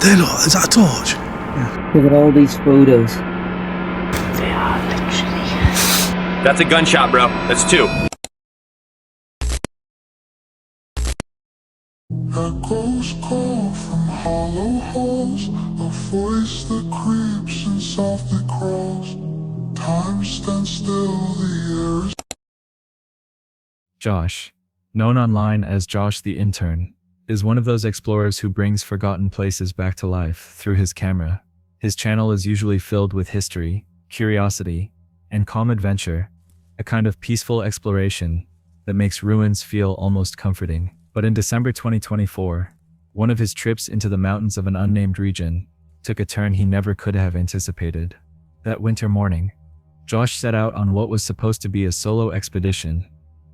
there, look, is that a torch? Look at all these photos. They are literally. That's a gunshot, bro. That's two. Echoes call from hollow halls, a voice that creeps and softly crawls. Time stands still, the air is. Josh, known online as Josh the Intern, is one of those explorers who brings forgotten places back to life through his camera. His channel is usually filled with history, curiosity, and calm adventure, a kind of peaceful exploration that makes ruins feel almost comforting. But in December 2024, one of his trips into the mountains of an unnamed region took a turn he never could have anticipated. That winter morning, Josh set out on what was supposed to be a solo expedition.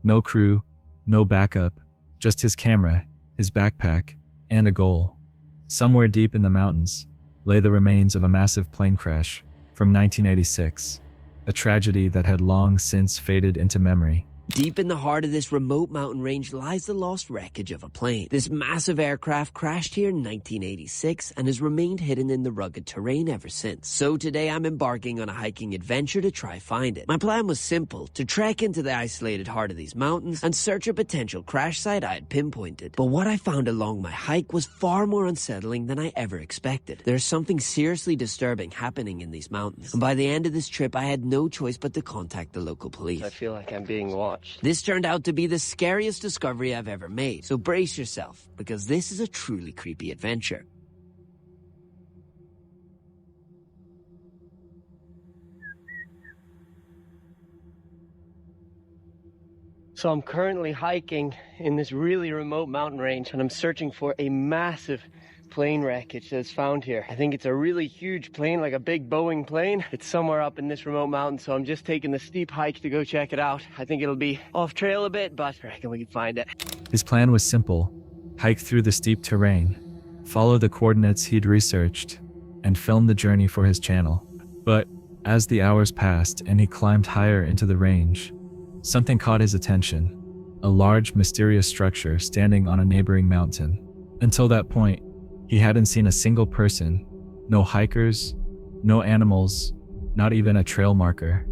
No crew, no backup, just his camera, his backpack, and a goal. Somewhere deep in the mountains lay the remains of a massive plane crash from 1986, a tragedy that had long since faded into memory. Deep in the heart of this remote mountain range lies the lost wreckage of a plane. This massive aircraft crashed here in 1986 and has remained hidden in the rugged terrain ever since. So today I'm embarking on a hiking adventure to try find it. My plan was simple, to trek into the isolated heart of these mountains and search a potential crash site I had pinpointed. But what I found along my hike was far more unsettling than I ever expected. There's something seriously disturbing happening in these mountains. And by the end of this trip, I had no choice but to contact the local police. I feel like I'm being watched. This turned out to be the scariest discovery I've ever made, so brace yourself, because this is a truly creepy adventure. So I'm currently hiking in this really remote mountain range, and I'm searching for a massive plane wreckage that's found here. I think it's a really huge plane, like a big Boeing plane. It's somewhere up in this remote mountain, so I'm just taking the steep hike to go check it out. I think it'll be off trail a bit, but I reckon we can find it. His plan was simple: hike through the steep terrain, follow the coordinates he'd researched, and film the journey for his channel. But as the hours passed and he climbed higher into the range, something caught his attention: a large, mysterious structure standing on a neighboring mountain. Until that point, he hadn't seen a single person, no hikers, no animals, not even a trail marker.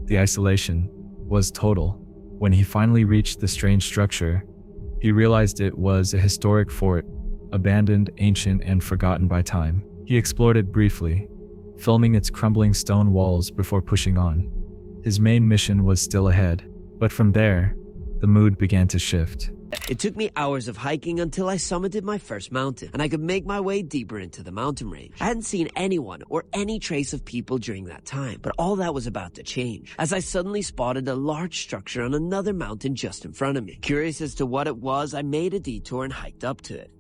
The isolation was total. When he finally reached the strange structure, he realized it was a historic fort, abandoned, ancient, and forgotten by time. He explored it briefly, filming its crumbling stone walls before pushing on. His main mission was still ahead, but from there, the mood began to shift. It took me hours of hiking until I summited my first mountain, and I could make my way deeper into the mountain range. I hadn't seen anyone or any trace of people during that time, but all that was about to change, as I suddenly spotted a large structure on another mountain just in front of me. Curious as to what it was, I made a detour and hiked up to it.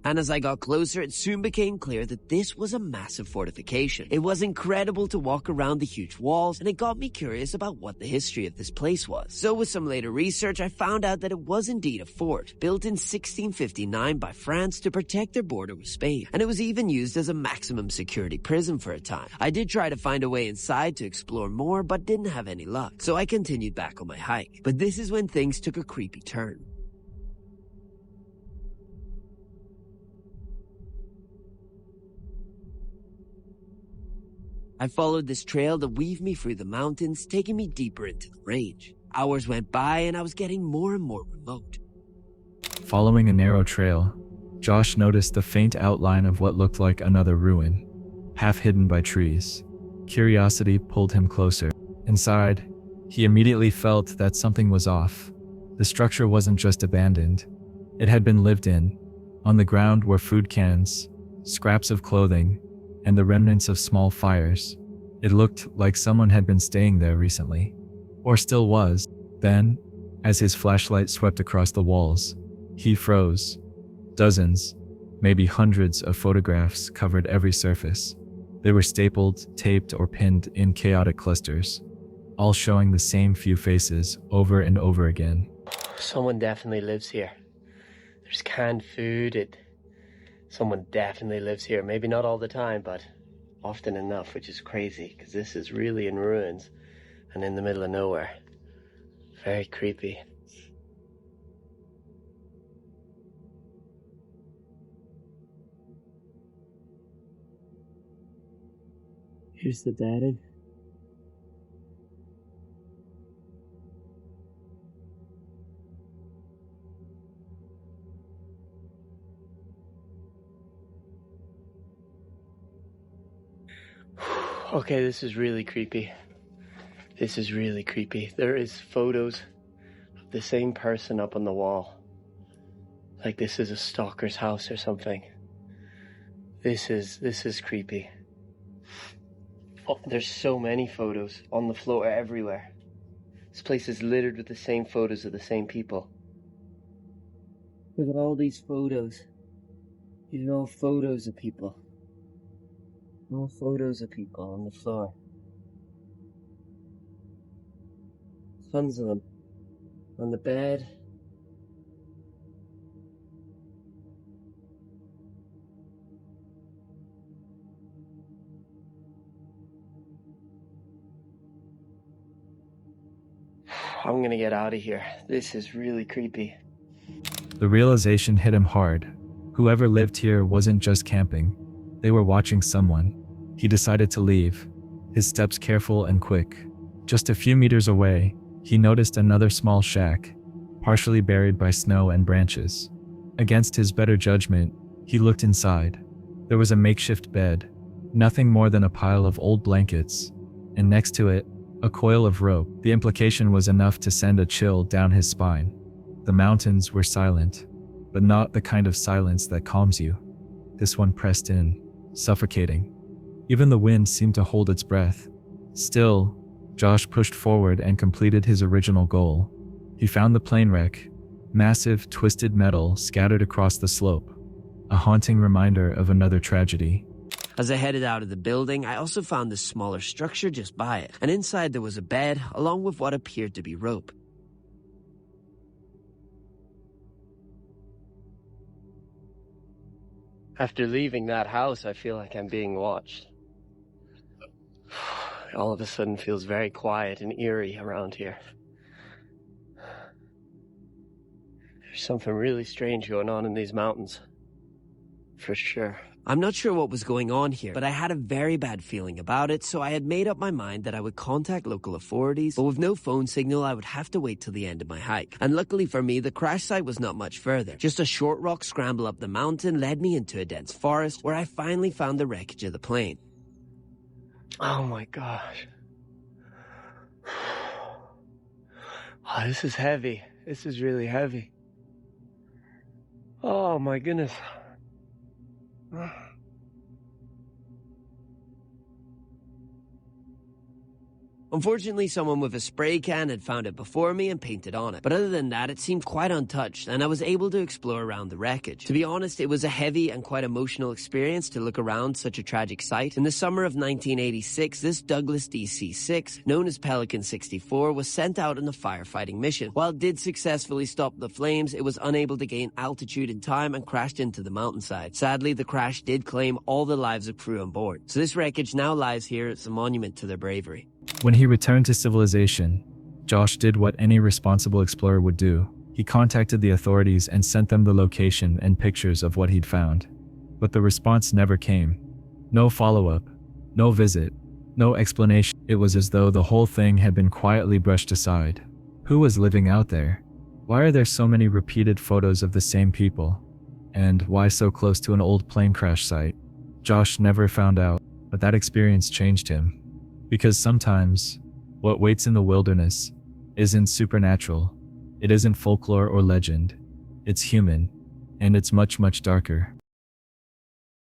And as I got closer, it soon became clear that this was a massive fortification. It was incredible to walk around the huge walls, and it got me curious about what the history of this place was. So with some later research, I found out that it was indeed a fort, built in 1659 by France to protect their border with Spain. And it was even used as a maximum security prison for a time. I did try to find a way inside to explore more, but didn't have any luck. So I continued back on my hike. But this is when things took a creepy turn. I followed this trail to weave me through the mountains, taking me deeper into the range. Hours went by and I was getting more and more remote. Following a narrow trail, Josh noticed the faint outline of what looked like another ruin, half hidden by trees. Curiosity pulled him closer. Inside, he immediately felt that something was off. The structure wasn't just abandoned. It had been lived in. On the ground were food cans, scraps of clothing, and the remnants of small fires. It looked like someone had been staying there recently, or still was. Then, as his flashlight swept across the walls, he froze. Dozens, maybe hundreds of photographs covered every surface. They were stapled, taped, or pinned in chaotic clusters, all showing the same few faces over and over again. Someone definitely lives here. There's canned food. Someone definitely lives here. Maybe not all the time, but often enough, which is crazy, because this is really in ruins and in the middle of nowhere. Very creepy. Here's the data. Okay, this is really creepy. This is really creepy. There is photos of the same person up on the wall. Like this is a stalker's house or something. This is creepy. Oh, there's so many photos on the floor everywhere. This place is littered with the same photos of the same people. Look at all these photos. These are all photos of people. All photos of people on the floor. Tons of them. On the bed. I'm gonna get out of here. This is really creepy. The realization hit him hard. Whoever lived here wasn't just camping. They were watching someone. He decided to leave, his steps careful and quick. Just a few meters away, he noticed another small shack, partially buried by snow and branches. Against his better judgment, he looked inside. There was a makeshift bed, nothing more than a pile of old blankets, and next to it, a coil of rope. The implication was enough to send a chill down his spine. The mountains were silent, but not the kind of silence that calms you. This one pressed in, suffocating. Even the wind seemed to hold its breath. Still, Josh pushed forward and completed his original goal. He found the plane wreck, massive, twisted metal scattered across the slope, a haunting reminder of another tragedy. As I headed out of the building, I also found this smaller structure just by it, and inside there was a bed, along with what appeared to be rope. After leaving that house, I feel like I'm being watched. All of a sudden feels very quiet and eerie around here. There's something really strange going on in these mountains. For sure. I'm not sure what was going on here, but I had a very bad feeling about it, so I had made up my mind that I would contact local authorities, but with no phone signal, I would have to wait till the end of my hike. And luckily for me, the crash site was not much further. Just a short rock scramble up the mountain led me into a dense forest, where I finally found the wreckage of the plane. Oh my gosh. Oh, this is heavy. This is really heavy. Oh my goodness. Unfortunately, someone with a spray can had found it before me and painted on it. But other than that, it seemed quite untouched, and I was able to explore around the wreckage. To be honest, it was a heavy and quite emotional experience to look around such a tragic site. In the summer of 1986, this Douglas DC-6, known as Pelican 64, was sent out on a firefighting mission. While it did successfully stop the flames, it was unable to gain altitude in time and crashed into the mountainside. Sadly, the crash did claim all the lives of crew on board. So this wreckage now lies here as a monument to their bravery. When he returned to civilization, Josh did what any responsible explorer would do. He contacted the authorities and sent them the location and pictures of what he'd found. But the response never came. No follow-up, no visit, no explanation. It was as though the whole thing had been quietly brushed aside. Who was living out there? Why are there so many repeated photos of the same people? And why so close to an old plane crash site? Josh never found out, but that experience changed him. Because sometimes, what waits in the wilderness isn't supernatural, it isn't folklore or legend, it's human, and it's much, much darker.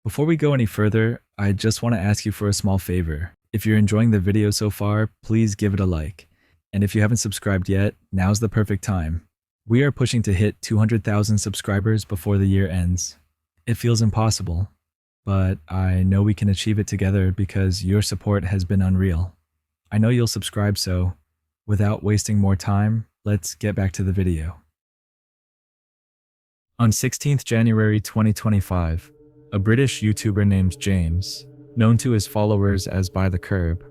Before we go any further, I just want to ask you for a small favor. If you're enjoying the video so far, please give it a like. And if you haven't subscribed yet, now's the perfect time. We are pushing to hit 200,000 subscribers before the year ends. It feels impossible, but I know we can achieve it together because your support has been unreal. I know you'll subscribe, so without wasting more time, let's get back to the video. On 16th January 2025, a British YouTuber named James, known to his followers as By the Curb,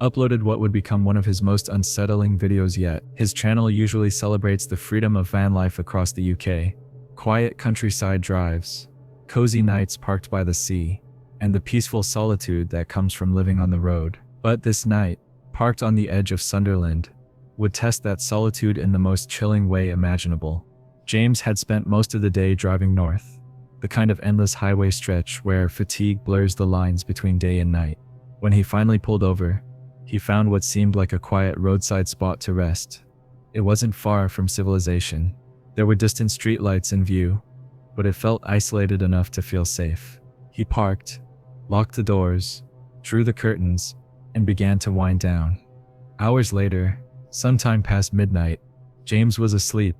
uploaded what would become one of his most unsettling videos yet. His channel usually celebrates the freedom of van life across the UK, quiet countryside drives, cozy nights parked by the sea, and the peaceful solitude that comes from living on the road. But this night, parked on the edge of Sunderland, would test that solitude in the most chilling way imaginable. James had spent most of the day driving north, the kind of endless highway stretch where fatigue blurs the lines between day and night. When he finally pulled over, he found what seemed like a quiet roadside spot to rest. It wasn't far from civilization. There were distant streetlights in view, but it felt isolated enough to feel safe. He parked, locked the doors, drew the curtains, and began to wind down. Hours later, sometime past midnight, James was asleep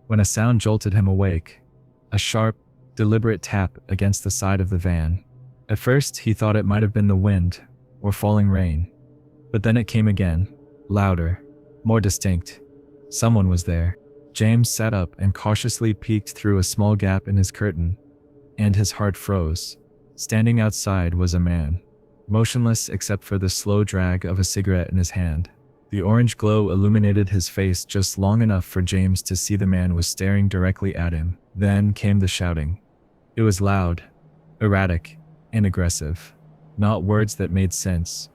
when a sound jolted him awake. A sharp, deliberate tap against the side of the van. At first, he thought it might have been the wind or falling rain. But then it came again, louder, more distinct. Someone was there. James sat up and cautiously peeked through a small gap in his curtain, and his heart froze. Standing outside was a man, motionless except for the slow drag of a cigarette in his hand. The orange glow illuminated his face just long enough for James to see the man was staring directly at him. Then came the shouting. It was loud, erratic, and aggressive. Not words that made sense,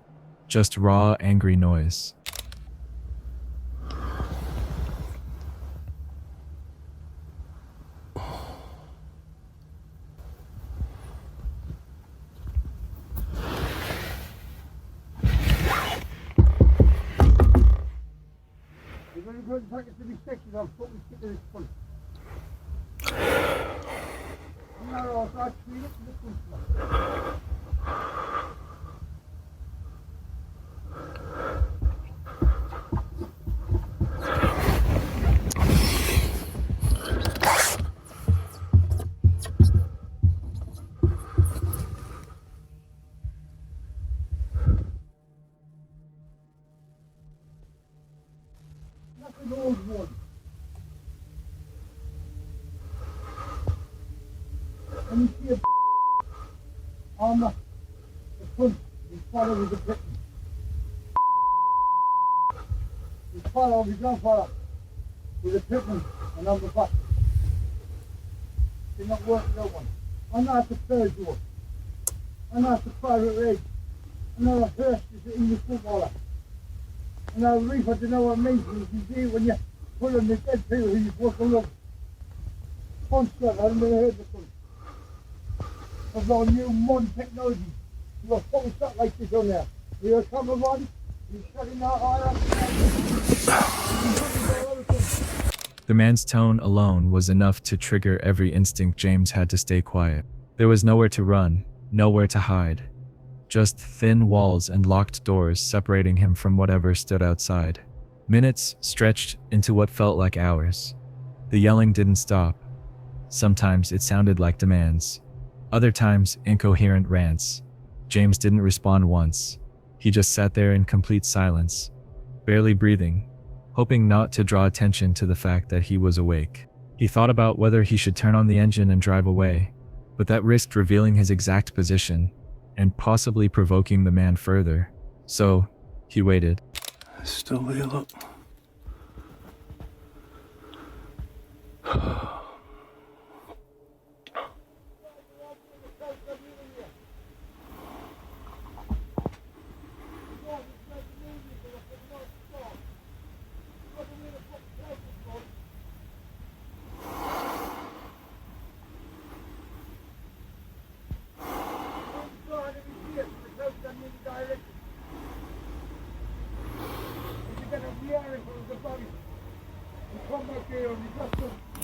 just raw, angry noise. An old one. And you see a on the front, his father was a Briton. His father, his grandfather, was a Briton, and on the back. Did not work no one. I'm not the third door. I'm not the private rig. I'm not a Hurst, is the English footballer. And now reef, I don't know what it means. You can see when you put on the dead people who you're supposed to love. Punch that, I haven't really heard this one. I've got a new modern technology. You've got a fucking shot like this on there. You're a camera on, you're shutting out all that. The man's tone alone was enough to trigger every instinct. James had to stay quiet. There was nowhere to run, nowhere to hide. Just thin walls and locked doors separating him from whatever stood outside. Minutes stretched into what felt like hours. The yelling didn't stop. Sometimes it sounded like demands. Other times, incoherent rants. James didn't respond once. He just sat there in complete silence, barely breathing, hoping not to draw attention to the fact that he was awake. He thought about whether he should turn on the engine and drive away, but that risked revealing his exact position and possibly provoking the man further. So, he waited. It's still there, look.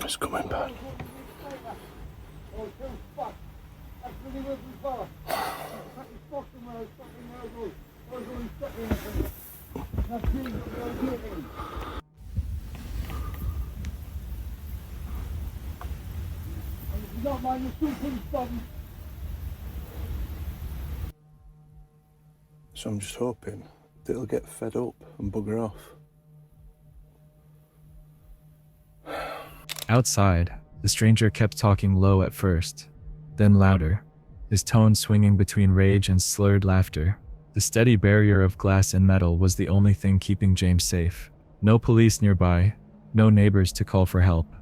It's coming back. So I'm just hoping that he'll get fed up and bugger off. Outside, the stranger kept talking low at first, then louder, his tone swinging between rage and slurred laughter. The steady barrier of glass and metal was the only thing keeping James safe. No police nearby, no neighbors to call for help,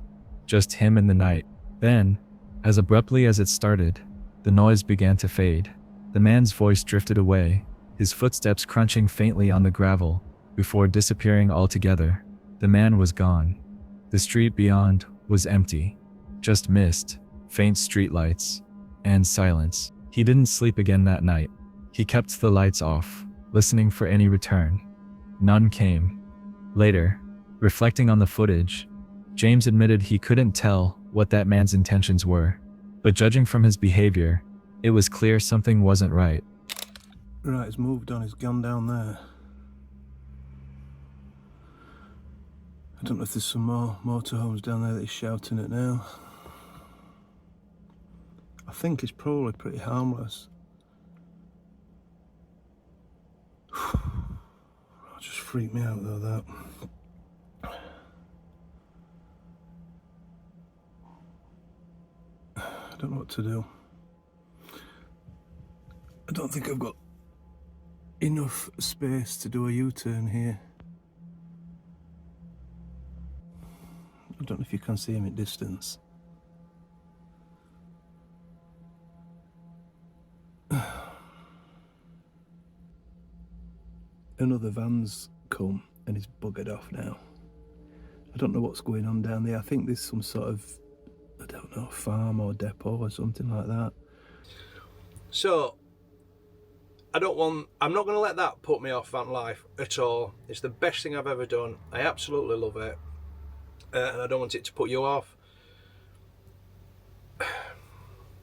just him and the night. Then, as abruptly as it started, the noise began to fade. The man's voice drifted away, his footsteps crunching faintly on the gravel, before disappearing altogether. The man was gone. The street beyond was empty. Just mist, faint streetlights, and silence. He didn't sleep again that night. He kept the lights off, listening for any return. None came. Later, reflecting on the footage, James admitted he couldn't tell what that man's intentions were. But judging from his behavior, it was clear something wasn't right. Right, he's moved on, he's gone down there. I don't know if there's some more motorhomes down there that he's shouting at now. I think he's probably pretty harmless. That just freaked me out though, that. I don't know what to do. I don't think I've got enough space to do a U-turn here. I don't know if you can see him at distance. Another van's come and he's buggered off now. I don't know what's going on down there. I think there's some sort of, I don't know, farm or depot or something like that. So, I'm not going to let that put me off van life at all. It's the best thing I've ever done. I absolutely love it. And I don't want it to put you off.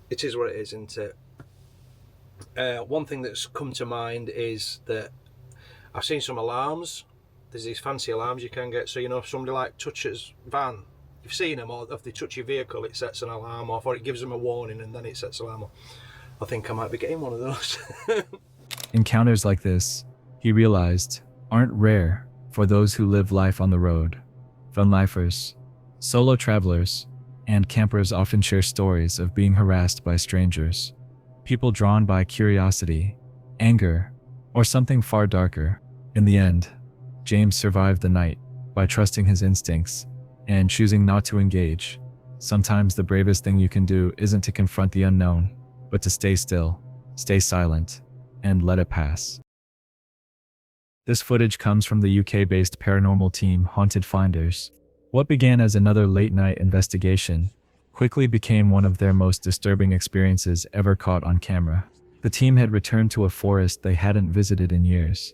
It is what it is, isn't it? One thing that's come to mind is that I've seen some alarms. There's these fancy alarms you can get. So, you know, if somebody like touches van, you've seen them, or if they touch your vehicle, it sets an alarm off, or it gives them a warning and then it sets an alarm off. I think I might be getting one of those. Encounters like this, he realized, aren't rare for those who live life on the road. Van lifers, solo travelers, and campers often share stories of being harassed by strangers. People drawn by curiosity, anger, or something far darker. In the end, James survived the night by trusting his instincts and choosing not to engage. Sometimes the bravest thing you can do isn't to confront the unknown, but to stay still, stay silent, and let it pass. This footage comes from the UK-based paranormal team Haunted Finders. What began as another late-night investigation quickly became one of their most disturbing experiences ever caught on camera. The team had returned to a forest they hadn't visited in years,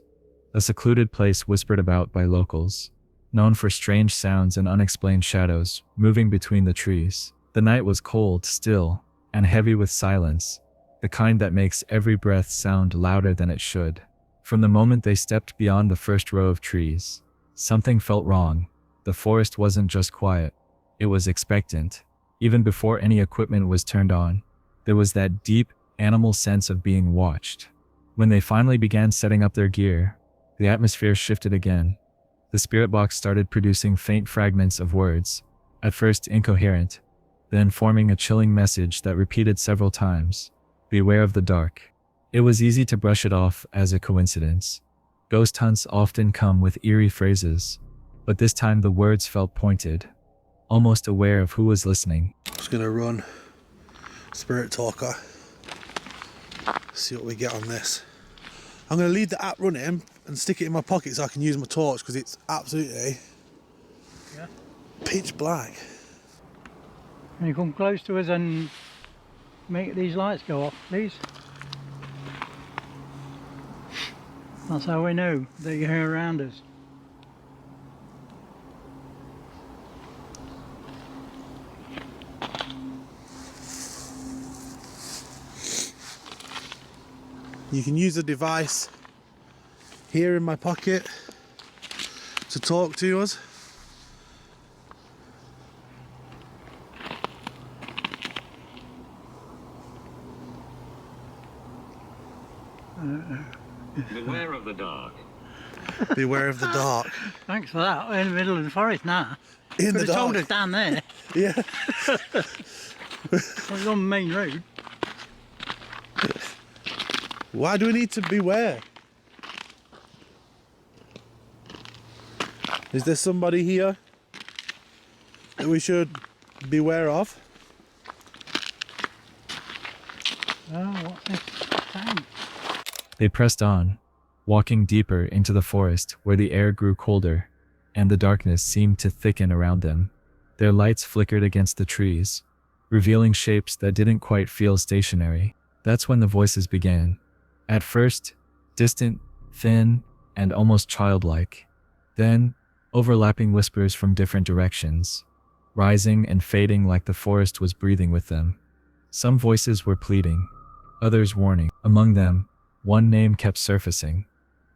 a secluded place whispered about by locals, known for strange sounds and unexplained shadows moving between the trees. The night was cold, still, and heavy with silence, the kind that makes every breath sound louder than it should. From the moment they stepped beyond the first row of trees, something felt wrong. The forest wasn't just quiet, it was expectant. Even before any equipment was turned on, there was that deep, animal sense of being watched. When they finally began setting up their gear, the atmosphere shifted again. The spirit box started producing faint fragments of words, at first incoherent, then forming a chilling message that repeated several times. Beware of the dark. It was easy to brush it off as a coincidence. Ghost hunts often come with eerie phrases, but this time the words felt pointed, almost aware of who was listening. Just gonna run Spirit Talker, see what we get on this. I'm gonna leave the app running and stick it in my pocket so I can use my torch, because it's absolutely pitch black. Can you come close to us and make these lights go off, please? That's how we know that you're here around us. You can use the device here in my pocket to talk to us. Beware of the dark. Beware of the dark. Thanks for that. We're in the middle of the forest now. In the Could have told dark. us down there. Yeah. We're on the main road. Why do we need to beware? Is there somebody here that we should beware of? Oh, what's this tank? They pressed on, walking deeper into the forest where the air grew colder, and the darkness seemed to thicken around them. Their lights flickered against the trees, revealing shapes that didn't quite feel stationary. That's when the voices began. At first, distant, thin, and almost childlike. Then, overlapping whispers from different directions, rising and fading like the forest was breathing with them. Some voices were pleading, others warning. Among them, one name kept surfacing.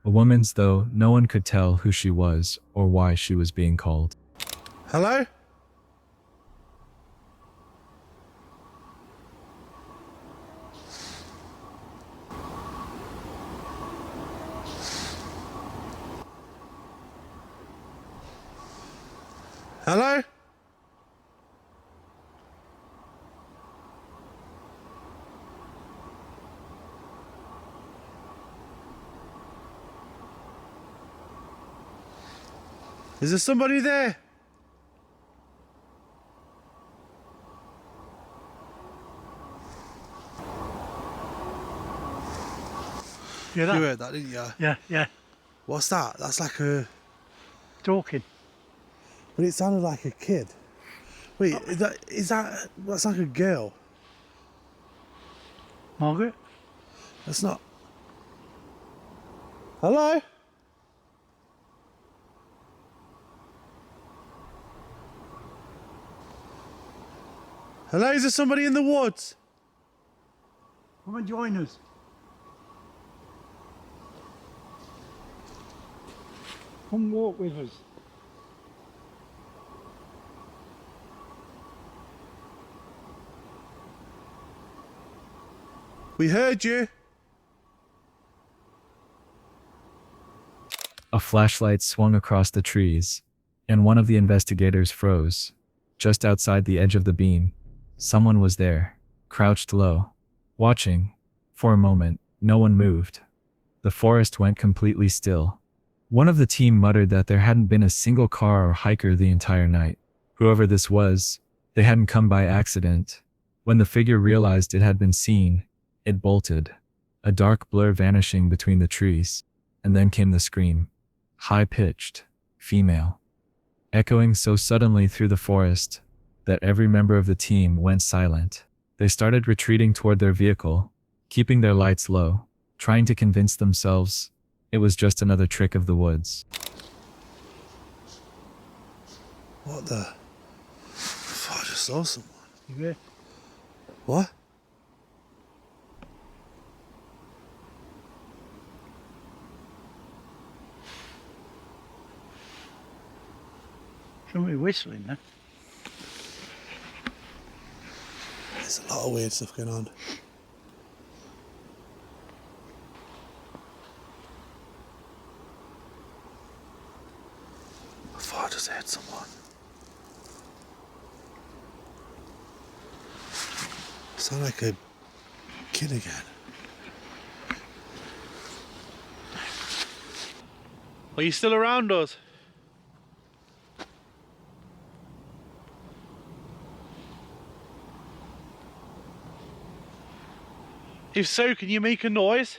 A woman's, though no one could tell who she was or why she was being called. Hello? Hello? Is there somebody there? Yeah, that. You heard that, didn't you? Yeah. What's that? That's like a... Talking. But it sounded like a kid. Wait, that's like a girl. Margaret? That's not... Hello? Hello, is there somebody in the woods? Come and join us. Come walk with us. We heard you. A flashlight swung across the trees, and one of the investigators froze. Just outside the edge of the beam, someone was there, crouched low, watching. For a moment, no one moved. The forest went completely still. One of the team muttered that there hadn't been a single car or hiker the entire night. Whoever this was, they hadn't come by accident. When the figure realized it had been seen, it bolted, a dark blur vanishing between the trees. And then came the scream. High-pitched, female, echoing so suddenly through the forest that every member of the team went silent. They started retreating toward their vehicle, keeping their lights low, trying to convince themselves it was just another trick of the woods. What the... I thought I just saw someone. You hear? What? Somebody whistling now. There's a lot of weird stuff going on. I thought I just heard someone. Sound like a kid again. Are you still around us? If so, can you make a noise?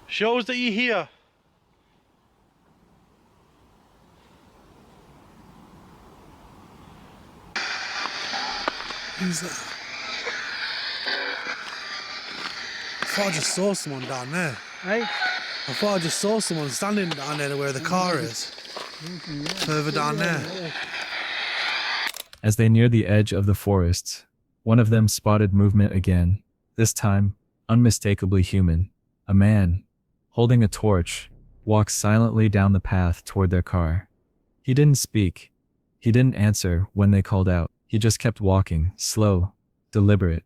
Show us that you're here. Who's that? I thought I just saw someone down there. Hey? I thought I just saw someone standing down there where the car is. Further down there. As they neared the edge of the forest, one of them spotted movement again, this time unmistakably human. A man, holding a torch, walked silently down the path toward their car. He didn't speak. He didn't answer when they called out. He just kept walking, slow, deliberate,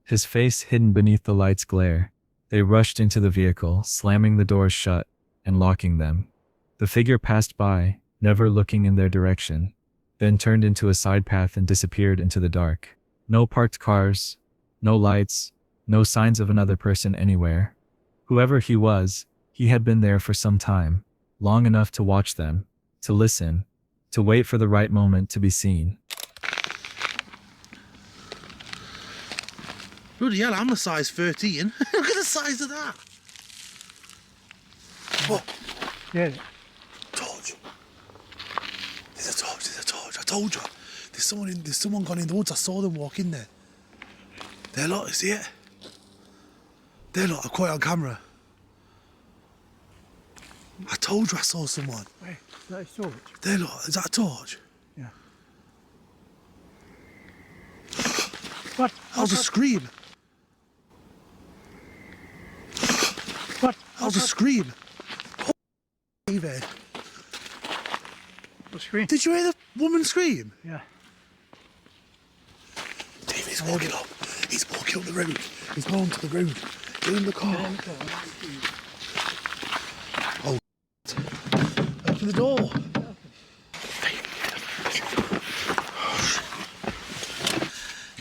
his face hidden beneath the light's glare. They rushed into the vehicle, slamming the doors shut and locking them. The figure passed by, never looking in their direction, then turned into a side path and disappeared into the dark. No parked cars, no lights, no signs of another person anywhere. Whoever he was, he had been there for some time. long enough to watch them, to listen, to wait for the right moment to be seen. Bloody hell, I'm a size 13. Look at the size of that. What? Yeah. Torch. There's a torch, I told you. There's someone gone in the woods. I saw them walk in there. There, look, see it? There, look, I caught it on camera. I told you I saw someone. Wait, is that a torch? There, look, is that a torch? Yeah. What? That was a scream. What? That was a scream. David. What scream? Did you hear the woman scream? Yeah. David's walking up. He's walking up the road. He's going to the road. Get in the car. Oh, open the door.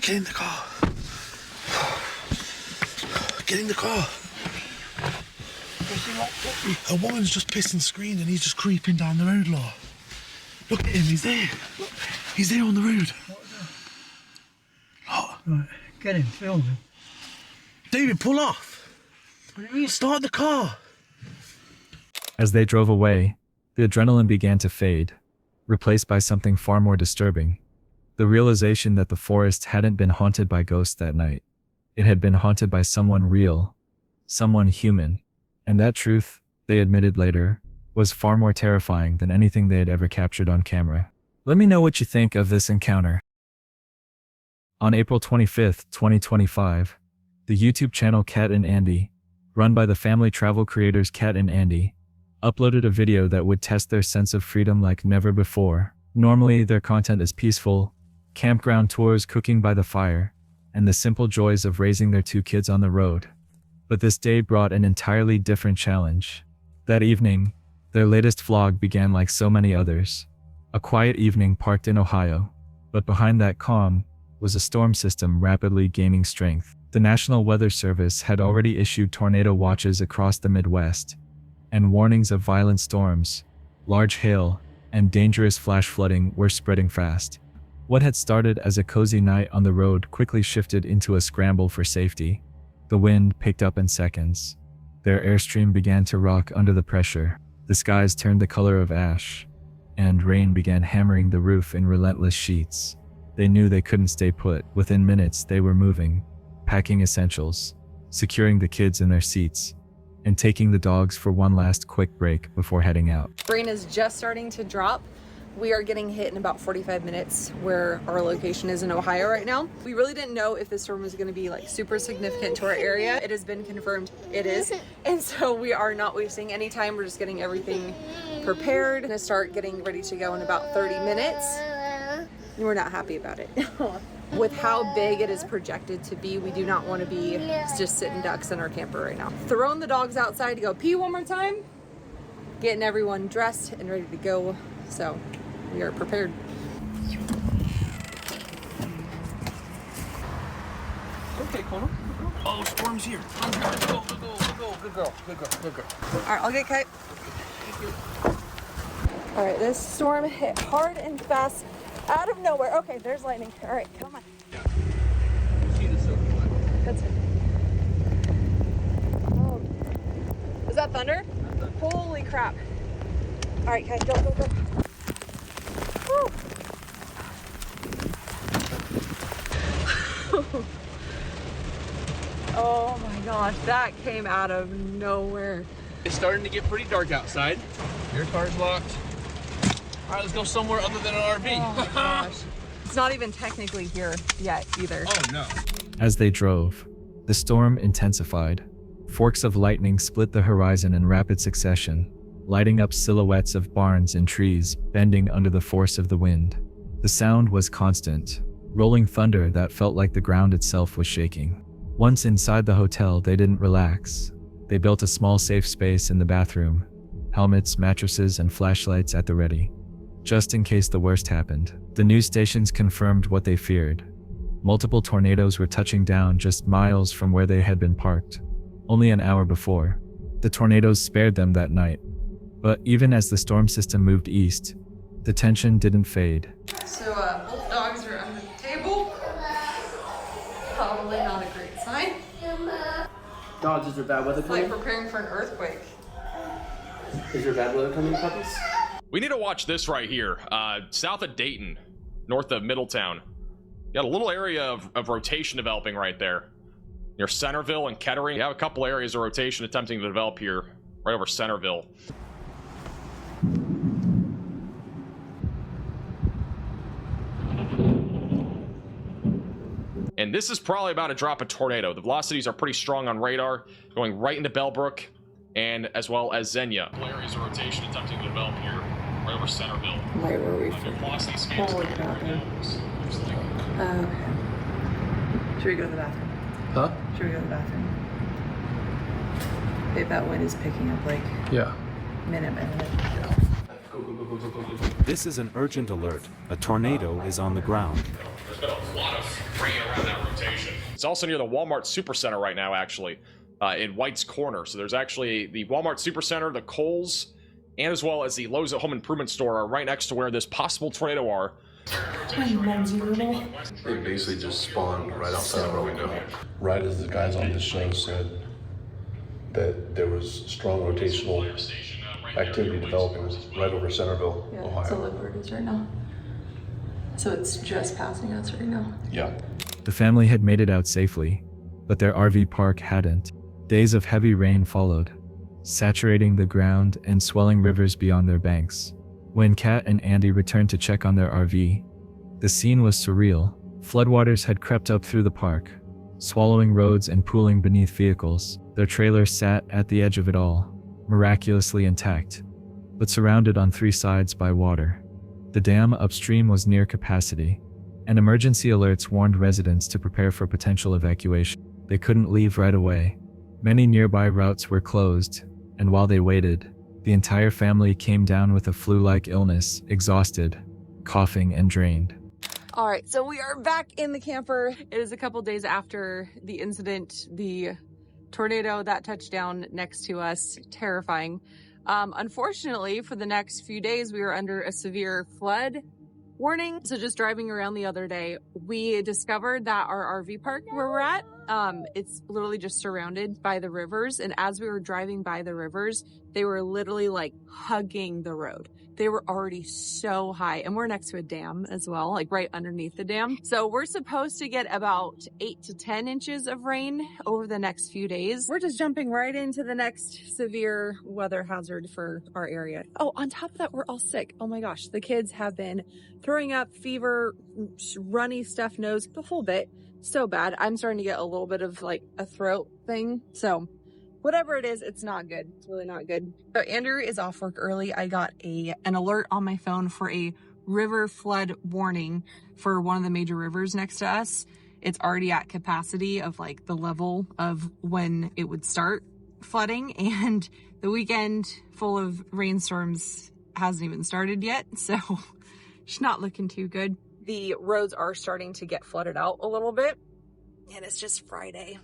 Get in the car. Get in the car. A woman's just pissing screen and he's just creeping down the road, Law. Look at him, he's there. He's there on the road. Look. Right, get him, film him. David, pull off. What do you mean? Start the car. As they drove away, the adrenaline began to fade, replaced by something far more disturbing. The realization that the forest hadn't been haunted by ghosts that night. It had been haunted by someone real, someone human. And that truth, they admitted later, was far more terrifying than anything they had ever captured on camera. Let me know what you think of this encounter. On April 25, 2025, the YouTube channel Cat and Andy, run by the family travel creators Cat and Andy, uploaded a video that would test their sense of freedom like never before. Normally, their content is peaceful, campground tours, cooking by the fire, and the simple joys of raising their 2 kids on the road. But this day brought an entirely different challenge. That evening, their latest vlog began like so many others. A quiet evening parked in Ohio, but behind that calm was a storm system rapidly gaining strength. The National Weather Service had already issued tornado watches across the Midwest, and warnings of violent storms, large hail, and dangerous flash flooding were spreading fast. What had started as a cozy night on the road quickly shifted into a scramble for safety. The wind picked up in seconds. Their airstream began to rock under the pressure. The skies turned the color of ash, and rain began hammering the roof in relentless sheets. They knew they couldn't stay put. Within minutes, they were moving, packing essentials, securing the kids in their seats, and taking the dogs for one last quick break before heading out. Rain is just starting to drop. We are getting hit in about 45 minutes where our location is in Ohio right now. We really didn't know if this storm was going to be like super significant to our area. It has been confirmed it is. And so we are not wasting any time. We're just getting everything prepared. We're going to start getting ready to go in about 30 minutes. And we're not happy about it. With how big it is projected to be, we do not want to be just sitting ducks in our camper right now. Throwing the dogs outside to go pee one more time, getting everyone dressed and ready to go. So we are prepared. Okay, Connor. Oh, storm's here. Storm's here. Go, go, go, go. Good girl, good girl, good girl. All right, I'll get Kite. All right, this storm hit hard and fast out of nowhere. Okay, there's lightning. All right, come on. That's it. Oh. Is that thunder? Holy crap. All right, Kite, go, go, go. Woo. Oh my gosh, that came out of nowhere. It's starting to get pretty dark outside. Your car's locked. All right, let's go somewhere other than an RV. Oh my gosh. It's not even technically here yet either. Oh no. As they drove, the storm intensified. Forks of lightning split the horizon in rapid succession, lighting up silhouettes of barns and trees bending under the force of the wind. The sound was constant, rolling thunder that felt like the ground itself was shaking. Once inside the hotel, they didn't relax. They built a small safe space in the bathroom, helmets, mattresses, and flashlights at the ready, just in case the worst happened. The news stations confirmed what they feared. Multiple tornadoes were touching down just miles from where they had been parked, only an hour before. The tornadoes spared them that night, But even as the storm system moved east, the tension didn't fade. So both dogs are under the table. Probably not a great sign. Dogs, is there bad weather It's like preparing for an earthquake. Is there bad weather coming, puppies? We need to watch this right here, south of Dayton, north of Middletown. You got a little area of rotation developing right there. Near Centerville and Kettering. You have a couple areas of rotation attempting to develop here, right over Centerville. And this is probably about to drop a tornado. The velocities are pretty strong on radar, going right into Bellbrook, and as well as Xenia. Areas of rotation attempting to develop here, right over Centerville. Right where we Holy crap. Okay. Should we go to the bathroom? Huh? Should we go to the bathroom? Babe, that wind is picking up like Yeah. minute. This is an urgent alert. A tornado is on the ground. There's been a lot of rain around that rotation. It's also near the Walmart Supercenter right now, actually, in White's Corner. So there's actually the Walmart Supercenter, the Kohl's, and as well as the Lowe's at Home Improvement Store are right next to where this possible tornado are. It basically just spawned right outside of our window. Right as the guys on this show said that there was strong rotational activity developing right over Centerville, Ohio. So look where it is right now. So it's just passing us right now. Yeah. The family had made it out safely, but their RV park hadn't. Days of heavy rain followed, saturating the ground and swelling rivers beyond their banks. When Kat and Andy returned to check on their RV, the scene was surreal. Floodwaters had crept up through the park, swallowing roads and pooling beneath vehicles. Their trailer sat at the edge of it all, miraculously intact, but surrounded on three sides by water. The dam upstream was near capacity, and emergency alerts warned residents to prepare for potential evacuation. They couldn't leave right away. Many nearby routes were closed, and while they waited, the entire family came down with a flu-like illness, exhausted, coughing, and drained. All right, so we are back in the camper. It is a couple days after the incident, the tornado that touched down next to us, terrifying. Unfortunately, for the next few days, we were under a severe flood warning. So just driving around the other day, we discovered that our RV park where we're at, it's literally just surrounded by the rivers. And as we were driving by the rivers, they were literally like hugging the road. They were already so high, and we're next to a dam as well, like right underneath the dam. So we're supposed to get about 8 to 10 inches of rain over the next few days. We're just jumping right into the next severe weather hazard for our area. Oh, on top of that, we're all sick. Oh my gosh, the kids have been throwing up, fever, runny stuffed nose, the whole bit. So bad. I'm starting to get a little bit of like a throat thing. So whatever it is, it's not good. It's really not good. So Andrew is off work early. I got an alert on my phone for a river flood warning for one of the major rivers next to us. It's already at capacity of like the level of when it would start flooding, and the weekend full of rainstorms hasn't even started yet. So it's not looking too good. The roads are starting to get flooded out a little bit, and it's just Friday.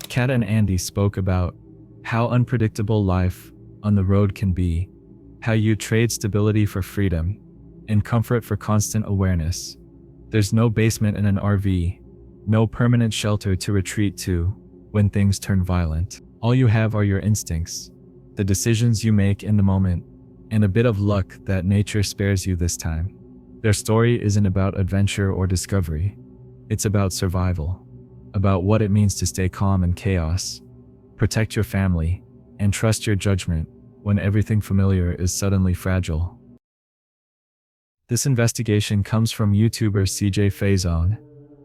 Kat and Andy spoke about how unpredictable life on the road can be, how you trade stability for freedom, and comfort for constant awareness. There's no basement in an RV, no permanent shelter to retreat to when things turn violent. All you have are your instincts, the decisions you make in the moment, and a bit of luck that nature spares you this time. Their story isn't about adventure or discovery. It's about survival, about what it means to stay calm in chaos, protect your family, and trust your judgment when everything familiar is suddenly fragile. This investigation comes from YouTuber CJ Faison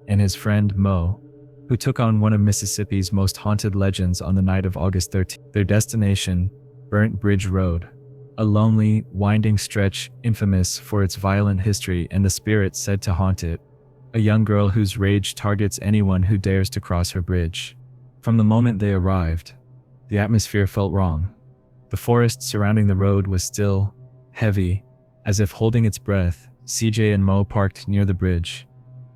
and his friend Mo, who took on one of Mississippi's most haunted legends on the night of August 13th. Their destination, Burnt Bridge Road, a lonely, winding stretch infamous for its violent history and the spirit said to haunt it, a young girl whose rage targets anyone who dares to cross her bridge. From the moment they arrived, the atmosphere felt wrong. The forest surrounding the road was still, heavy, as if holding its breath. CJ and Mo parked near the bridge,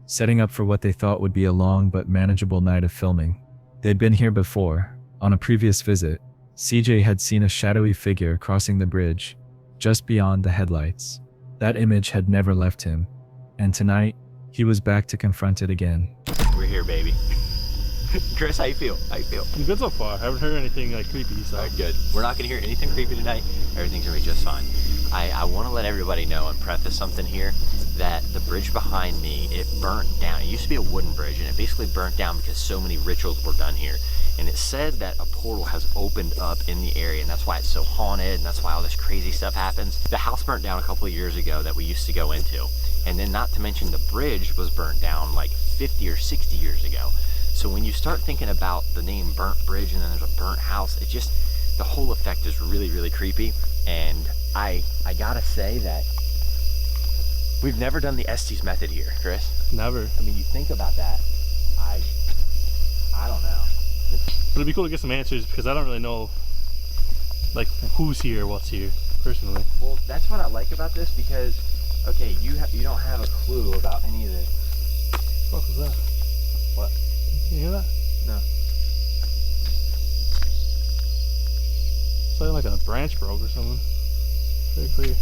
setting up for what they thought would be a long but manageable night of filming. They'd been here before. On a previous visit, CJ had seen a shadowy figure crossing the bridge, just beyond the headlights. That image had never left him, and tonight, he was back to confront it again. We're here, baby. Chris, how you feel? How you feel? I'm good so far. I haven't heard anything like creepy, so. Alright, good. We're not gonna hear anything creepy tonight. Everything's gonna be just fine. I want to let everybody know and preface something here, that the bridge behind me, it burnt down. It used to be a wooden bridge, and it basically burnt down because so many rituals were done here. And it said that a portal has opened up in the area, and that's why it's so haunted, and that's why all this crazy stuff happens. The house burnt down a couple of years ago that we used to go into. And then not to mention the bridge was burnt down like 50 or 60 years ago. So when you start thinking about the name Burnt Bridge and then there's a burnt house, it just, the whole effect is really, really creepy. And I gotta say that we've never done the Estes method here, Chris. Never. I mean, you think about that, I don't know. But it'd be cool to get some answers because I don't really know like who's here, what's here, personally. Well, that's what I like about this because, okay, you don't have a clue about any of this. What was that? What? Can you hear that? No. It's like a branch broke or something. Very clear.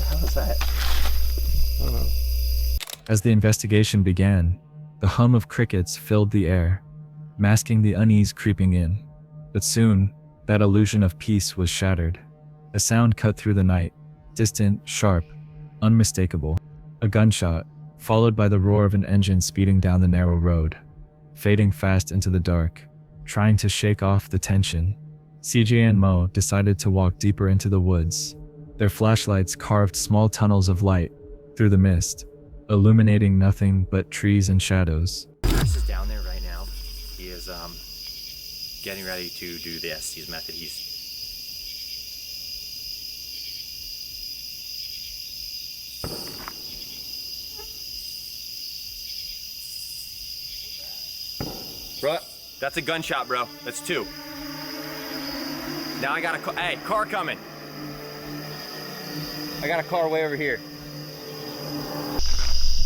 How was that? I don't know. As the investigation began, the hum of crickets filled the air, masking the unease creeping in. But soon, that illusion of peace was shattered. A sound cut through the night, distant, sharp, unmistakable. A gunshot, followed by the roar of an engine speeding down the narrow road, fading fast into the dark, trying to shake off the tension. CJ and Mo decided to walk deeper into the woods. Their flashlights carved small tunnels of light through the mist, illuminating nothing but trees and shadows. Chris is down there right now. He is getting ready to do the Estes method. Bro, that's a gunshot, bro. That's two. Now I got a car. Hey, car coming. I got a car way over here.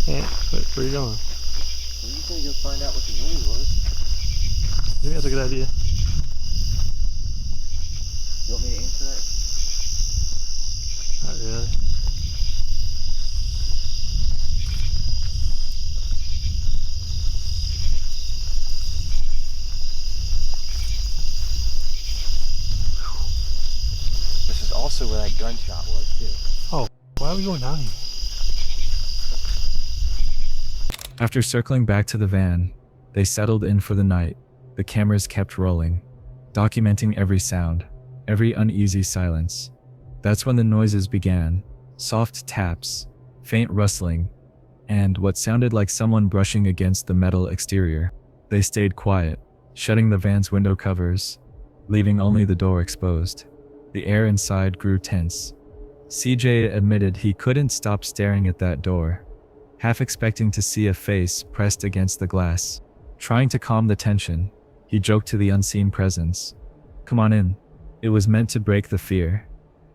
Yeah, where are you going? We're just gonna go find out what the noise was. Maybe that's a good idea. You want me to answer that? Not really. This is also where that gunshot was, too. Oh, why are we going down here? After circling back to the van, they settled in for the night. The cameras kept rolling, documenting every sound, every uneasy silence. That's when the noises began. Soft taps, faint rustling, and what sounded like someone brushing against the metal exterior. They stayed quiet, shutting the van's window covers, leaving only the door exposed. The air inside grew tense. CJ admitted he couldn't stop staring at that door, half expecting to see a face pressed against the glass. Trying to calm the tension, he joked to the unseen presence, "Come on in." It was meant to break the fear.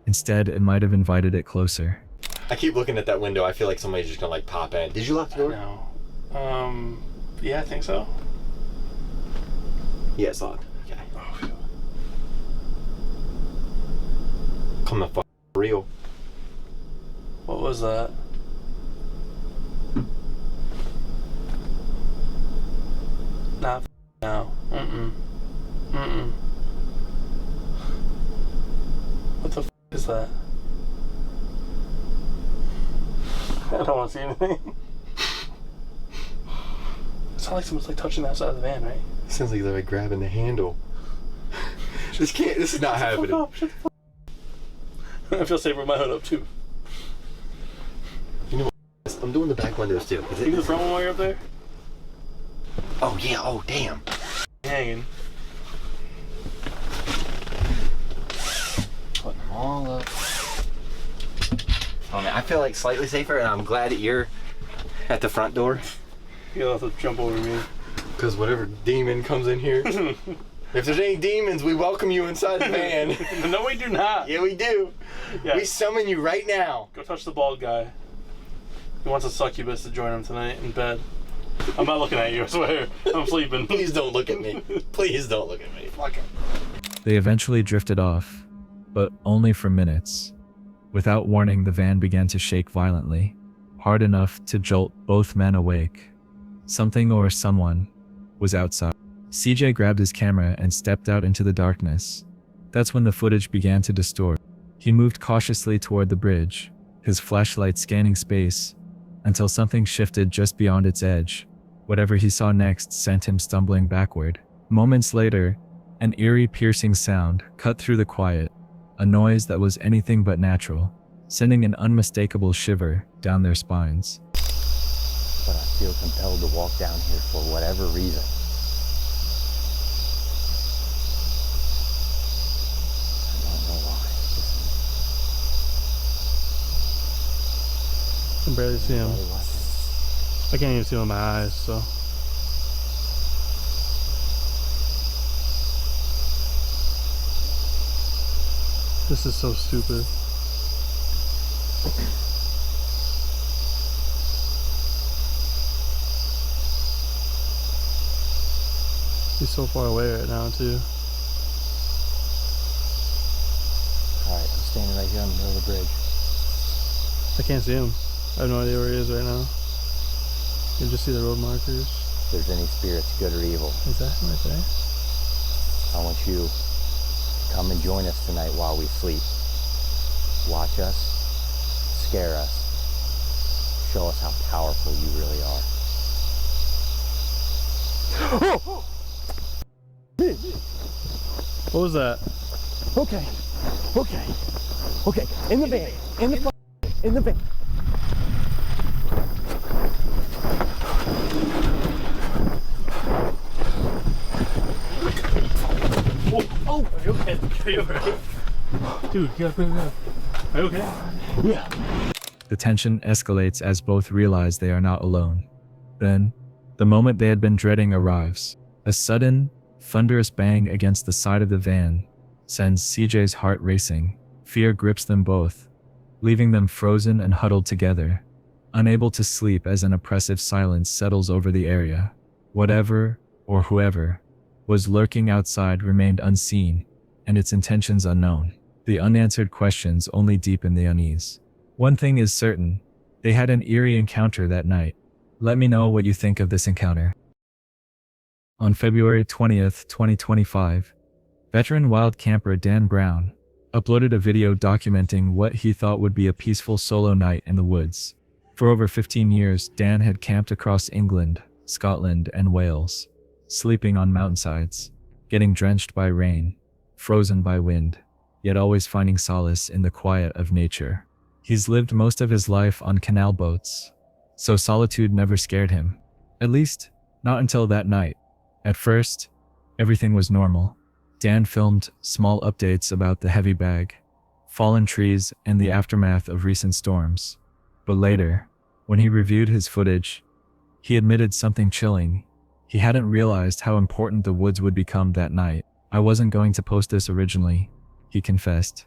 Instead, it might have invited it closer. I keep looking at that window. I feel like somebody's just gonna like pop in. Did you lock the door? No. Yeah, I think so. Yeah, it's locked. Okay. Oh, come the fuck real. What was that? Nah, no. What the is that? I don't want to see anything. It sounds like someone's like touching the outside of the van, right? Sounds like they're like grabbing the handle. This is not happening. Shut the fuck up. I feel safer with my hood up too. You know what? I'm doing the back windows too. You do the front one while you're up there? Oh yeah, oh damn. Hanging. Putting them all up. Oh man, I feel like slightly safer, and I'm glad that you're at the front door. You'll have to jump over me. Because whatever demon comes in here, if there's any demons, we welcome you inside the van. No, we do not. Yeah, we do. Yeah. We summon you right now. Go touch the bald guy. He wants a succubus to join him tonight in bed. I'm not looking at you, I swear. I'm sleeping. Please don't look at me. Please don't look at me. Fuck it. They eventually drifted off, but only for minutes. Without warning, the van began to shake violently, hard enough to jolt both men awake. Something or someone was outside. CJ grabbed his camera and stepped out into the darkness. That's when the footage began to distort. He moved cautiously toward the bridge, his flashlight scanning space, until something shifted just beyond its edge. Whatever he saw next sent him stumbling backward. Moments later, an eerie, piercing sound cut through the quiet, a noise that was anything but natural, sending an unmistakable shiver down their spines. But I feel compelled to walk down here for whatever reason. I don't know why. I can barely see him. I can't even see him with my eyes, so. This is so stupid. He's so far away right now, too. Alright, I'm standing right here on the middle of the bridge. I can't see him. I have no idea where he is right now. You can just see the road markers. If there's any spirits, good or evil. Exactly right there. I want you to come and join us tonight while we sleep. Watch us, scare us, show us how powerful you really are. Oh! What was that? Okay. In the van. In the van. Oh, are you okay? Are you alright? Dude, you gotta bring it up. Are you okay? Yeah. The tension escalates as both realize they are not alone. Then, the moment they had been dreading arrives. A sudden, thunderous bang against the side of the van sends CJ's heart racing. Fear grips them both, leaving them frozen and huddled together, unable to sleep as an oppressive silence settles over the area. Whatever, or whoever, was lurking outside remained unseen, and its intentions unknown. The unanswered questions only deepen the unease. One thing is certain, they had an eerie encounter that night. Let me know what you think of this encounter. On February 20th, 2025, veteran wild camper Dan Brown uploaded a video documenting what he thought would be a peaceful solo night in the woods. For over 15 years, Dan had camped across England, Scotland, and Wales, sleeping on mountainsides, getting drenched by rain, frozen by wind, yet always finding solace in the quiet of nature. He's lived most of his life on canal boats, so solitude never scared him. At least, not until that night. At first, everything was normal. Dan filmed small updates about the heavy bag, fallen trees, and the aftermath of recent storms. But later, when he reviewed his footage, he admitted something chilling. He hadn't realized how important the woods would become that night. "I wasn't going to post this originally," he confessed.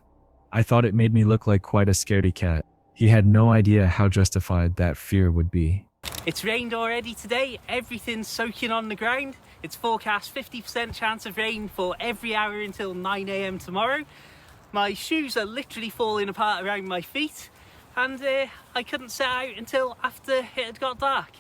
"I thought it made me look like quite a scaredy cat." He had no idea how justified that fear would be. It's rained already today, everything's soaking on the ground. It's forecast 50% chance of rain for every hour until 9 AM tomorrow. My shoes are literally falling apart around my feet, and I couldn't set out until after it had got dark.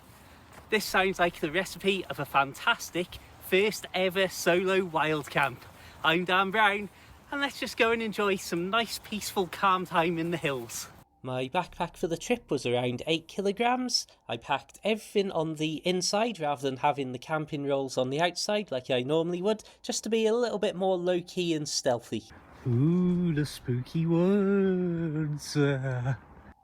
This sounds like the recipe of a fantastic first ever solo wild camp. I'm Dan Brown, and let's just go and enjoy some nice peaceful calm time in the hills. My backpack for the trip was around 8 kilograms. I packed everything on the inside rather than having the camping rolls on the outside like I normally would, just to be a little bit more low-key and stealthy. Ooh, the spooky woods.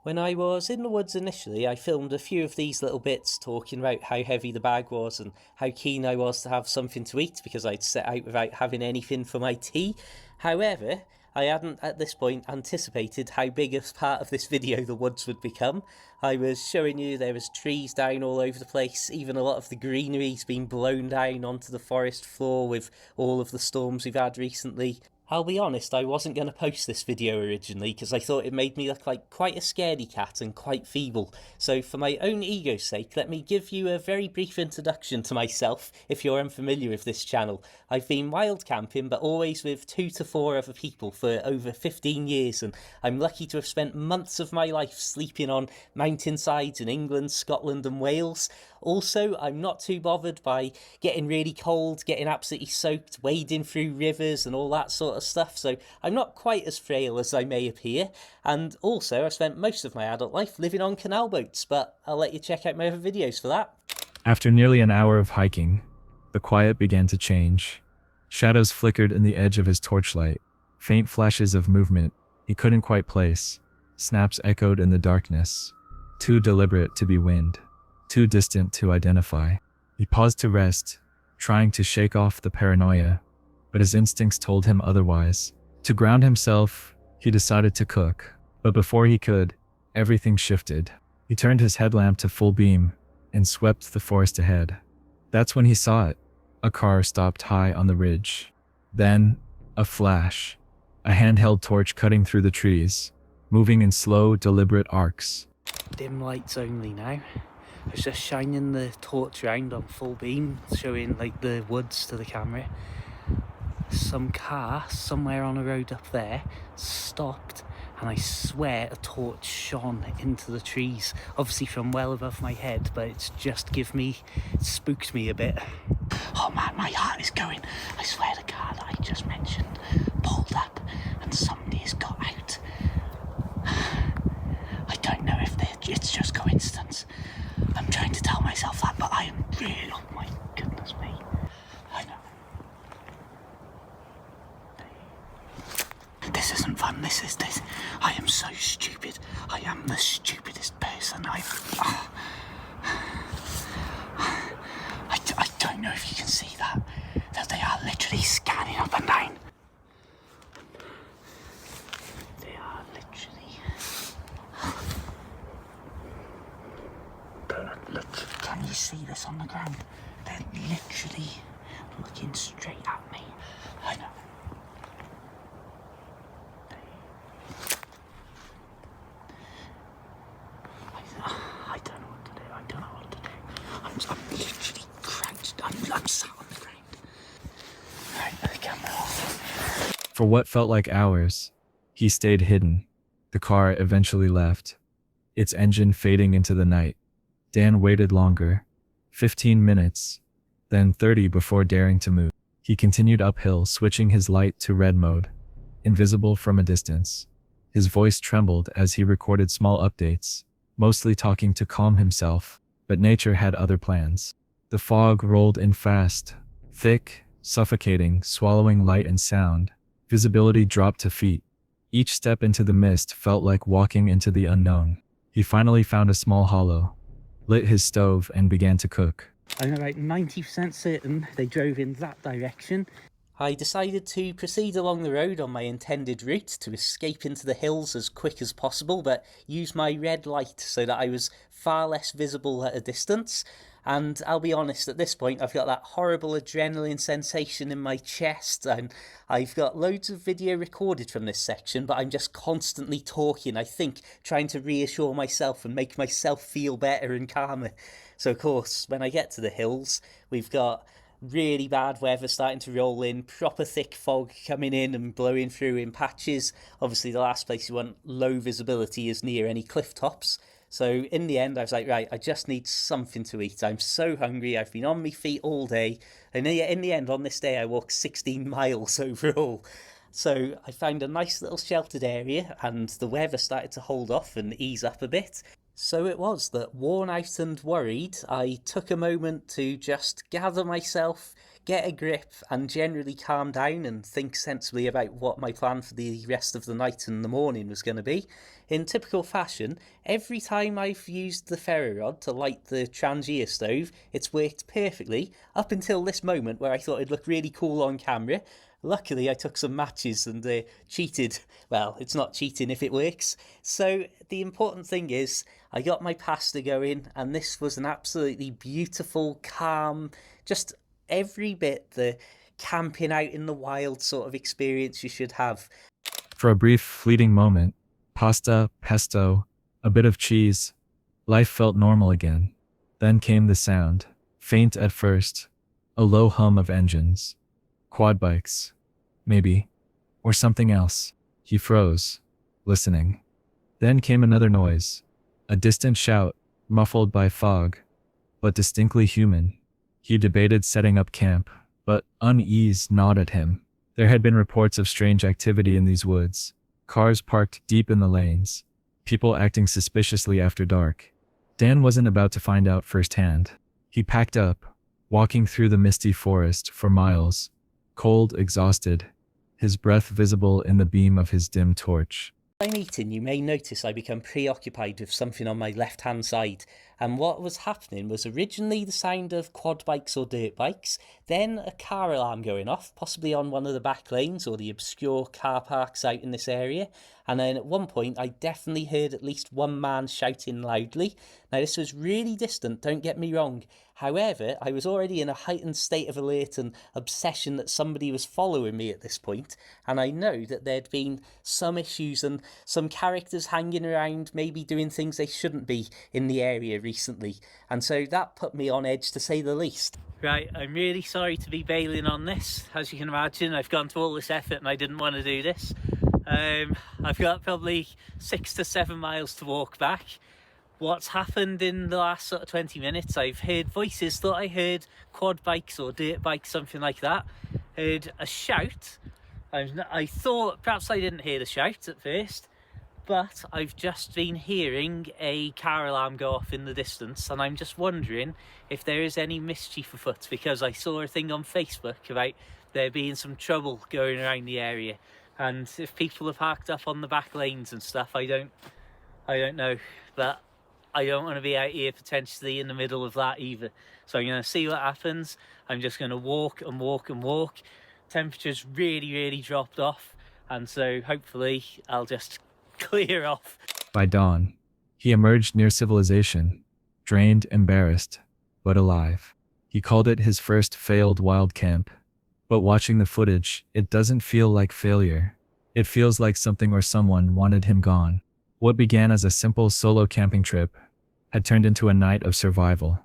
When I was in the woods initially, I filmed a few of these little bits talking about how heavy the bag was and how keen I was to have something to eat because I'd set out without having anything for my tea. However, I hadn't at this point anticipated how big a part of this video the woods would become. I was showing you there was trees down all over the place, even a lot of the greenery's been blown down onto the forest floor with all of the storms we've had recently. I'll be honest, I wasn't going to post this video originally because I thought it made me look like quite a scaredy cat and quite feeble. So for my own ego's sake, let me give you a very brief introduction to myself if you're unfamiliar with this channel. I've been wild camping, but always with 2 to 4 other people for over 15 years, and I'm lucky to have spent months of my life sleeping on mountainsides in England, Scotland and Wales. Also, I'm not too bothered by getting really cold, getting absolutely soaked, wading through rivers and all that sort of stuff, so I'm not quite as frail as I may appear. And also, I've spent most of my adult life living on canal boats, but I'll let you check out my other videos for that. After nearly an hour of hiking, the quiet began to change. Shadows flickered in the edge of his torchlight, faint flashes of movement he couldn't quite place. Snaps echoed in the darkness, too deliberate to be wind, too distant to identify. He paused to rest, trying to shake off the paranoia, but his instincts told him otherwise. To ground himself, he decided to cook, but before he could, everything shifted. He turned his headlamp to full beam and swept the forest ahead. That's when he saw it. A car stopped high on the ridge. Then, a flash. A handheld torch cutting through the trees, moving in slow, deliberate arcs. Dim lights only now. I was just shining the torch round on full beam, showing like the woods to the camera. Some car somewhere on a road up there stopped, and I swear a torch shone into the trees, obviously from well above my head, but it's just it spooked me a bit. Oh man, my heart is going. I swear the car that I just mentioned pulled up and somebody's got out. I don't know if it's just coincidence. I'm trying to tell myself that, but I am really, oh my goodness me. I know. This isn't fun, this. I am so stupid. I am the stupidest person I don't know if you can see that they are literally scanning up and down. They are literally... Can you see this on the ground? They're literally looking straight at me. I know. I don't know what to do. I don't know what to do. I'm literally crouched. I'm sat on the ground. Right, the camera off. For what felt like hours, he stayed hidden. The car eventually left, its engine fading into the night. Dan waited longer, 15 minutes, then 30 before daring to move. He continued uphill, switching his light to red mode, invisible from a distance. His voice trembled as he recorded small updates, mostly talking to calm himself, but nature had other plans. The fog rolled in fast, thick, suffocating, swallowing light and sound. Visibility dropped to feet. Each step into the mist felt like walking into the unknown. He finally found a small hollow, lit his stove, and began to cook. I'm about 90% certain they drove in that direction. I decided to proceed along the road on my intended route to escape into the hills as quick as possible, but use my red light so that I was far less visible at a distance. And I'll be honest, at this point I've got that horrible adrenaline sensation in my chest, and I've got loads of video recorded from this section, but I'm just constantly talking, I think, trying to reassure myself and make myself feel better and calmer. So of course, when I get to the hills, we've got really bad weather starting to roll in, proper thick fog coming in and blowing through in patches. Obviously the last place you want low visibility is near any cliff tops. So in the end I was like, right, I just need something to eat. I'm so hungry, I've been on my feet all day, and in the end on this day I walked 16 miles overall. So I found a nice little sheltered area and the weather started to hold off and ease up a bit. So it was that, worn out and worried, I took a moment to just gather myself, get a grip, and generally calm down and think sensibly about what my plan for the rest of the night and the morning was going to be. In typical fashion, every time I've used the ferro rod to light the Transformative stove, it's worked perfectly, up until this moment where I thought it'd look really cool on camera. Luckily, I took some matches and cheated. Well, it's not cheating if it works. So the important thing is, I got my pasta going, and this was an absolutely beautiful, calm, just every bit the camping out in the wild sort of experience you should have. For a brief, fleeting moment, pasta, pesto, a bit of cheese, life felt normal again. Then came the sound, faint at first, a low hum of engines. Quad bikes. Maybe. Or something else. He froze, listening. Then came another noise. A distant shout, muffled by fog, but distinctly human. He debated setting up camp, but unease gnawed at him. There had been reports of strange activity in these woods. Cars parked deep in the lanes. People acting suspiciously after dark. Dan wasn't about to find out firsthand. He packed up, walking through the misty forest for miles, cold, exhausted, his breath visible in the beam of his dim torch. When I'm eating, you may notice I become preoccupied with something on my left-hand side, and what was happening was originally the sound of quad bikes or dirt bikes, then a car alarm going off, possibly on one of the back lanes or the obscure car parks out in this area, and then at one point I definitely heard at least one man shouting loudly. Now this was really distant, don't get me wrong. However, I was already in a heightened state of alert and obsession that somebody was following me at this point, and I know that there'd been some issues and some characters hanging around, maybe doing things they shouldn't be in the area recently, and so that put me on edge to say the least. Right, I'm really sorry to be bailing on this. As you can imagine, I've gone to all this effort and I didn't want to do this. I've got probably 6 to 7 miles to walk back. What's happened in the last sort of 20 minutes, I've heard voices, thought I heard quad bikes or dirt bikes, something like that. Heard a shout. I thought perhaps I didn't hear the shout at first, but I've just been hearing a car alarm go off in the distance, and I'm just wondering if there is any mischief afoot, because I saw a thing on Facebook about there being some trouble going around the area, and if people are parked up on the back lanes and stuff, I don't know, but I don't want to be out here potentially in the middle of that either. So I'm going to see what happens. I'm just going to walk and walk and walk. Temperature's really dropped off, and so hopefully I'll just clear off. By dawn, he emerged near civilization, drained, embarrassed, but alive. He called it his first failed wild camp. But watching the footage, it doesn't feel like failure. It feels like something or someone wanted him gone. What began as a simple solo camping trip had turned into a night of survival,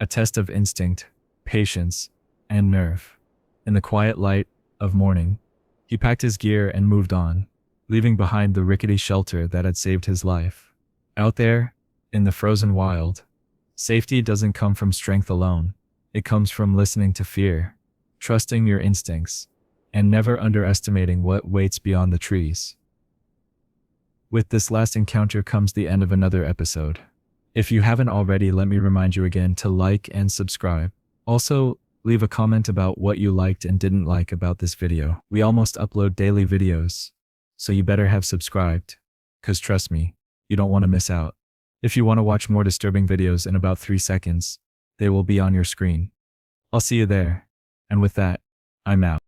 a test of instinct, patience, and nerve. In the quiet light of morning, he packed his gear and moved on, leaving behind the rickety shelter that had saved his life. Out there, in the frozen wild, safety doesn't come from strength alone. It comes from listening to fear, trusting your instincts, and never underestimating what waits beyond the trees. With this last encounter comes the end of another episode. If you haven't already, let me remind you again to like and subscribe. Also, leave a comment about what you liked and didn't like about this video. We almost upload daily videos, so you better have subscribed, cause trust me, you don't want to miss out. If you want to watch more disturbing videos in about 3 seconds, they will be on your screen. I'll see you there, and with that, I'm out.